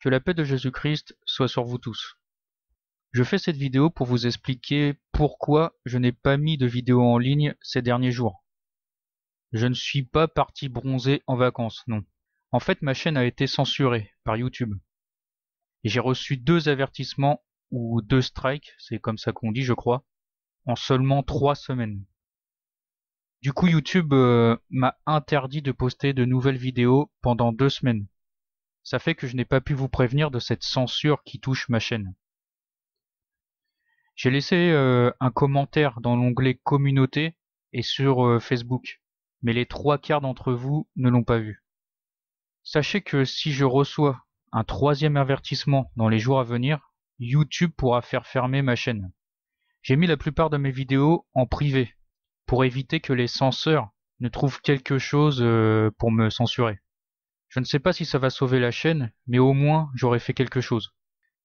Que la paix de Jésus-Christ soit sur vous tous. Je fais cette vidéo pour vous expliquer pourquoi je n'ai pas mis de vidéo en ligne ces derniers jours. Je ne suis pas parti bronzer en vacances, non. En fait, ma chaîne a été censurée par YouTube. Et j'ai reçu 2 avertissements, ou 2 strikes, c'est comme ça qu'on dit je crois, en seulement 3 semaines. Du coup, YouTube m'a interdit de poster de nouvelles vidéos pendant 2 semaines. Ça fait que je n'ai pas pu vous prévenir de cette censure qui touche ma chaîne. J'ai laissé un commentaire dans l'onglet communauté et sur Facebook, mais les 3/4 d'entre vous ne l'ont pas vu. Sachez que si je reçois un 3e avertissement dans les jours à venir, YouTube pourra faire fermer ma chaîne. J'ai mis la plupart de mes vidéos en privé pour éviter que les censeurs ne trouvent quelque chose pour me censurer. Je ne sais pas si ça va sauver la chaîne, mais au moins j'aurai fait quelque chose.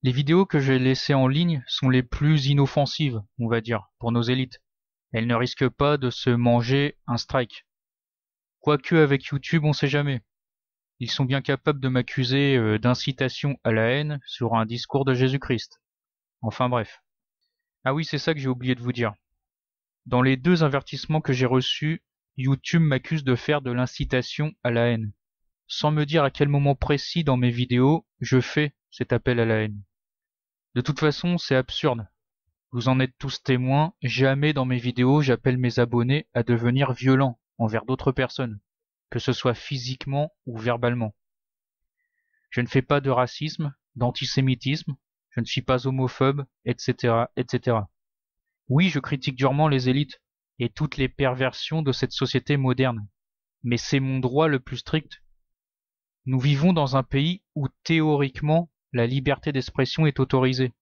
Les vidéos que j'ai laissées en ligne sont les plus inoffensives, on va dire, pour nos élites. Elles ne risquent pas de se manger un strike. Quoique avec YouTube, on sait jamais. Ils sont bien capables de m'accuser d'incitation à la haine sur un discours de Jésus-Christ. Enfin bref. Ah oui, c'est ça que j'ai oublié de vous dire. Dans les 2 avertissements que j'ai reçus, YouTube m'accuse de faire de l'incitation à la haine, sans me dire à quel moment précis dans mes vidéos je fais cet appel à la haine. De toute façon, c'est absurde. Vous en êtes tous témoins, jamais dans mes vidéos j'appelle mes abonnés à devenir violents envers d'autres personnes, que ce soit physiquement ou verbalement. Je ne fais pas de racisme, d'antisémitisme, je ne suis pas homophobe, etc., etc. Oui, je critique durement les élites et toutes les perversions de cette société moderne, mais c'est mon droit le plus strict. Nous vivons dans un pays où théoriquement la liberté d'expression est autorisée.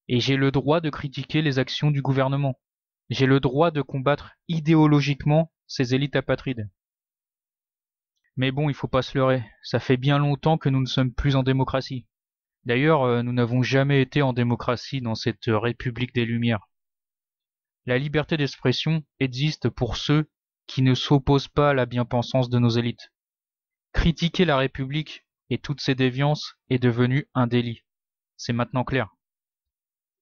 Et j'ai le droit de critiquer les actions du gouvernement. J'ai le droit de combattre idéologiquement ces élites apatrides. Mais bon, il faut pas se leurrer, ça fait bien longtemps que nous ne sommes plus en démocratie. D'ailleurs, nous n'avons jamais été en démocratie dans cette République des Lumières. La liberté d'expression existe pour ceux qui ne s'opposent pas à la bien-pensance de nos élites. Critiquer la République et toutes ses déviances est devenu un délit. C'est maintenant clair.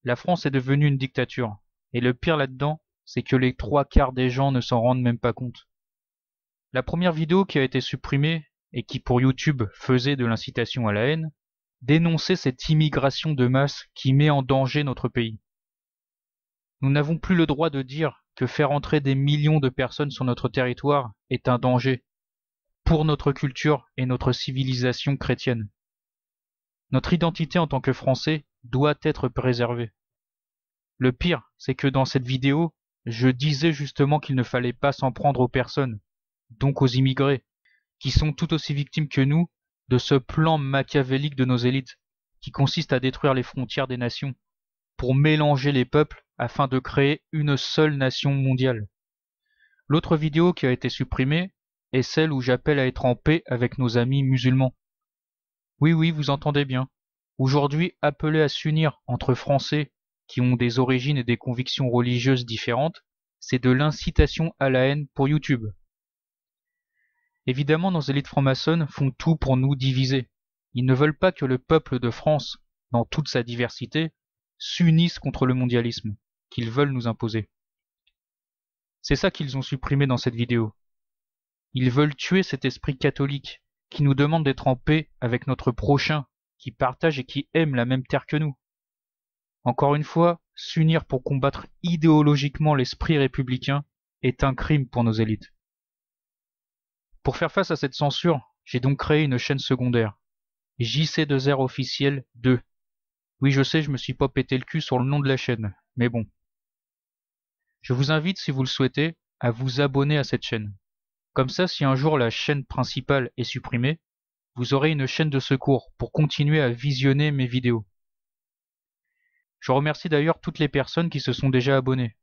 La France est devenue une dictature. Et le pire là-dedans, c'est que les 3/4 des gens ne s'en rendent même pas compte. La première vidéo qui a été supprimée, et qui pour YouTube faisait de l'incitation à la haine, dénonçait cette immigration de masse qui met en danger notre pays. Nous n'avons plus le droit de dire que faire entrer des millions de personnes sur notre territoire est un danger pour notre culture et notre civilisation chrétienne. Notre identité en tant que Français doit être préservée. Le pire, c'est que dans cette vidéo, je disais justement qu'il ne fallait pas s'en prendre aux personnes, donc aux immigrés, qui sont tout aussi victimes que nous de ce plan machiavélique de nos élites, qui consiste à détruire les frontières des nations, pour mélanger les peuples afin de créer une seule nation mondiale. L'autre vidéo qui a été supprimée est celle où j'appelle à être en paix avec nos amis musulmans. Oui, oui, vous entendez bien. Aujourd'hui, appeler à s'unir entre Français qui ont des origines et des convictions religieuses différentes, c'est de l'incitation à la haine pour YouTube. Évidemment, nos élites franc-maçonnes font tout pour nous diviser. Ils ne veulent pas que le peuple de France, dans toute sa diversité, s'unisse contre le mondialisme qu'ils veulent nous imposer. C'est ça qu'ils ont supprimé dans cette vidéo. Ils veulent tuer cet esprit catholique qui nous demande d'être en paix avec notre prochain, qui partage et qui aime la même terre que nous. Encore une fois, s'unir pour combattre idéologiquement l'esprit républicain est un crime pour nos élites. Pour faire face à cette censure, j'ai donc créé une chaîne secondaire, JC2R officiel 2. Oui, je sais, je me suis pas pété le cul sur le nom de la chaîne, mais bon. Je vous invite, si vous le souhaitez, à vous abonner à cette chaîne. Comme ça, si un jour la chaîne principale est supprimée, vous aurez une chaîne de secours pour continuer à visionner mes vidéos. Je remercie d'ailleurs toutes les personnes qui se sont déjà abonnées.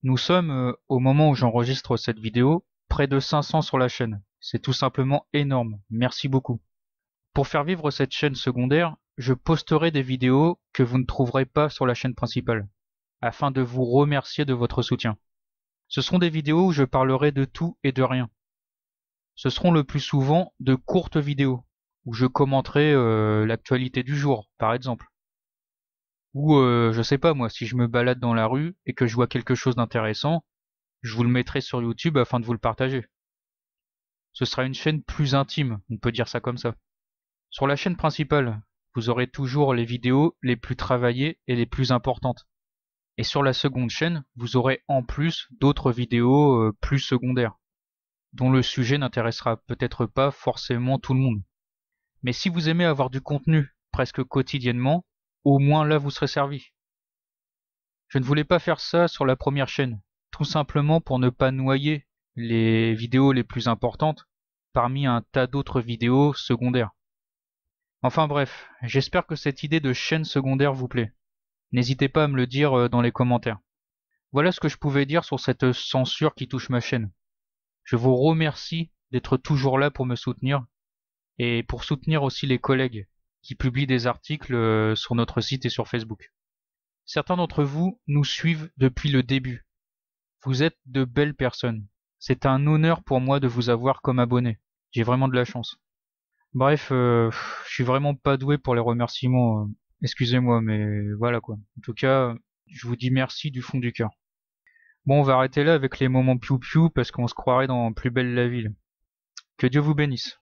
Nous sommes, au moment où j'enregistre cette vidéo, près de 500 sur la chaîne. C'est tout simplement énorme. Merci beaucoup. Pour faire vivre cette chaîne secondaire, je posterai des vidéos que vous ne trouverez pas sur la chaîne principale, afin de vous remercier de votre soutien. Ce seront des vidéos où je parlerai de tout et de rien. Ce seront le plus souvent de courtes vidéos, où je commenterai l'actualité du jour, par exemple. Ou je sais pas moi, si je me balade dans la rue et que je vois quelque chose d'intéressant, je vous le mettrai sur YouTube afin de vous le partager. Ce sera une chaîne plus intime, on peut dire ça comme ça. Sur la chaîne principale, vous aurez toujours les vidéos les plus travaillées et les plus importantes. Et sur la seconde chaîne, vous aurez en plus d'autres vidéos plus secondaires, dont le sujet n'intéressera peut-être pas forcément tout le monde. Mais si vous aimez avoir du contenu presque quotidiennement, au moins là vous serez servi. Je ne voulais pas faire ça sur la première chaîne, tout simplement pour ne pas noyer les vidéos les plus importantes parmi un tas d'autres vidéos secondaires. Enfin bref, j'espère que cette idée de chaîne secondaire vous plaît. N'hésitez pas à me le dire dans les commentaires. Voilà ce que je pouvais dire sur cette censure qui touche ma chaîne. Je vous remercie d'être toujours là pour me soutenir et pour soutenir aussi les collègues qui publient des articles sur notre site et sur Facebook. Certains d'entre vous nous suivent depuis le début. Vous êtes de belles personnes. C'est un honneur pour moi de vous avoir comme abonné. J'ai vraiment de la chance. Bref, je suis vraiment pas doué pour les remerciements. Excusez-moi, mais voilà quoi. En tout cas, je vous dis merci du fond du cœur. Bon, on va arrêter là avec les moments piou-piou parce qu'on se croirait dans Plus belle la ville. Que Dieu vous bénisse.